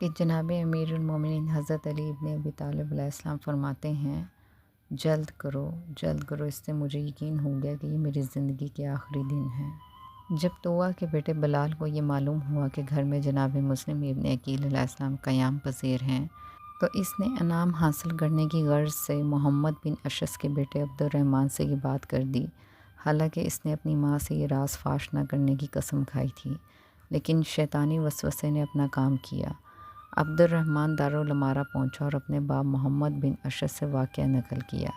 کہ جناب امیر المومنین حضرت علی ابن ابی طالب علیہ السلام فرماتے ہیں، جلد کرو، اس سے مجھے یقین ہو گیا کہ یہ میری زندگی کے آخری دن ہیں۔ جب طوع کے بیٹے بلال کو یہ معلوم ہوا کہ گھر میں جناب مسلم ابن عقیل علیہ السلام قیام پذیر ہیں، تو اس نے انعام حاصل کرنے کی غرض سے محمد بن اشعث کے بیٹے عبد الرحمن سے یہ بات کر دی، حالانکہ اس نے اپنی ماں سے یہ راز فاش نہ کرنے کی قسم کھائی تھی، لیکن شیطانی وسوسے نے اپنا کام کیا۔ عبد الرحمن دارالامارہ پہنچا اور اپنے باپ محمد بن اشعث سے واقعہ نقل کیا۔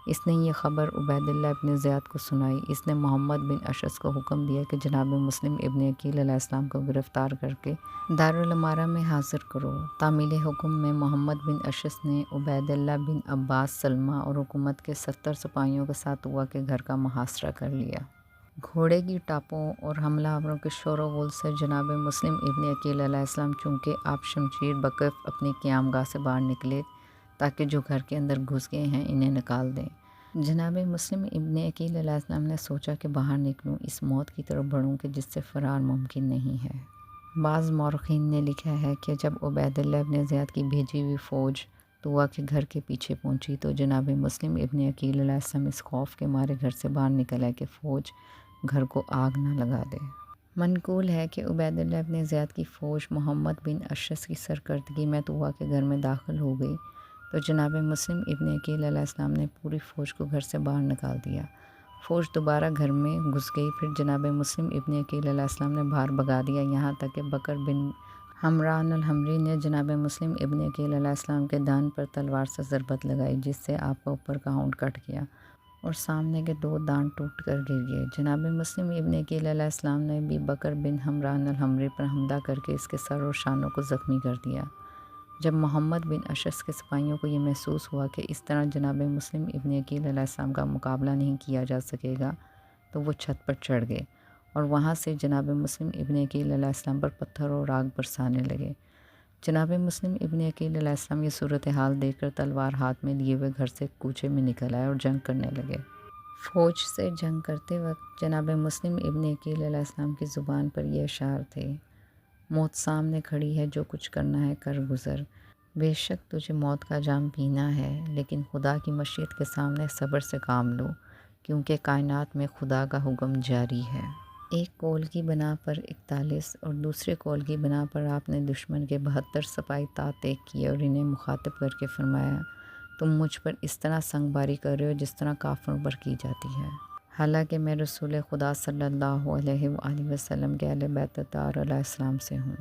اس نے یہ خبر عبید اللہ ابن زیاد کو سنائی۔ اس نے محمد بن اشعث کو حکم دیا کہ جناب مسلم ابن عقیل علیہ السلام کو گرفتار کر کے دارالامارہ میں حاضر کرو۔ تعمیل حکم میں محمد بن اشعث نے عبید اللہ بن عباس سلمہ اور حکومت کے 70 سپاہیوں کے ساتھ طوع کے گھر کا محاصرہ کر لیا۔ گھوڑے کی ٹاپوں اور حملہ آوروں کے شور و غل سے جناب مسلم ابن عقیل علیہ السلام چونکہ آپ شمشیر بکف اپنی قیام گاہ سے باہر نکلے تاکہ جو گھر کے اندر گھس گئے ہیں انہیں نکال دیں۔ جناب مسلم ابن عقیل علیہ السلام نے سوچا کہ باہر نکلوں، اس موت کی طرف بڑھوں کہ جس سے فرار ممکن نہیں ہے۔ بعض مورخین نے لکھا ہے کہ جب عبید اللہ ابن زیاد کی بھیجی ہوئی فوج طوع کے گھر کے پیچھے پہنچی تو جناب مسلم ابن عقیل علیہ السلام اس خوف کے مارے گھر سے باہر نکل آئے کہ فوج گھر کو آگ نہ لگا دے۔ منقول ہے کہ عبید اللہ ابن زیاد کی فوج محمد بن اشعث کی سرکردگی میں طوع کے گھر میں داخل ہو گئی تو جناب مسلم ابن عقیل علیہ السلام نے پوری فوج کو گھر سے باہر نکال دیا۔ فوج دوبارہ گھر میں گھس گئی، پھر جناب مسلم ابن عقیل علیہ السلام نے باہر بگا دیا، یہاں تک کہ بکر بن حمران الحمری نے جناب مسلم ابن عقیل علیہ السلام کے دان پر تلوار سے ضربت لگائی، جس سے آپ کا اوپر کا ہونٹ کٹ گیا اور سامنے کے 2 دانت ٹوٹ کر گر گئے۔ جناب مسلم ابن عقیل علیہ السلام نے بھی بکر بن حمران الحمری پر حملہ کر کے اس کے سر اور شانوں کو زخمی کر دیا۔ جب محمد بن اشعث کے سپاہیوں کو یہ محسوس ہوا کہ اس طرح جناب مسلم ابن عقیل علیہ السلام کا مقابلہ نہیں کیا جا سکے گا تو وہ چھت پر چڑھ گئے اور وہاں سے جناب مسلم ابن عقیل علیہ السلام پر پتھر اور آگ برسانے لگے۔ جناب مسلم ابن عقیل علیہ السلام یہ صورتحال دیکھ کر تلوار ہاتھ میں لیے ہوئے گھر سے کوچے میں نکل آئے اور جنگ کرنے لگے۔ فوج سے جنگ کرتے وقت جناب مسلم ابن عقیل علیہ السلام کی زبان پر یہ اشعار تھے، موت سامنے کھڑی ہے، جو کچھ کرنا ہے کر گزر، بے شک تجھے موت کا جام پینا ہے، لیکن خدا کی مشیت کے سامنے صبر سے کام لو، کیونکہ کائنات میں خدا کا حکم جاری ہے۔ ایک قول کی بنا پر 41 اور دوسرے قول کی بنا پر آپ نے دشمن کے 72 سپاہی طیق کیے اور انہیں مخاطب کر کے فرمایا، تم مجھ پر اس طرح سنگ باری کر رہے ہو جس طرح کافروں پر کی جاتی ہے، حالانکہ میں رسول خدا صلی اللہ علیہ وآلہ وسلم کے اہل بیت اطہار علیہ السلام سے ہوں۔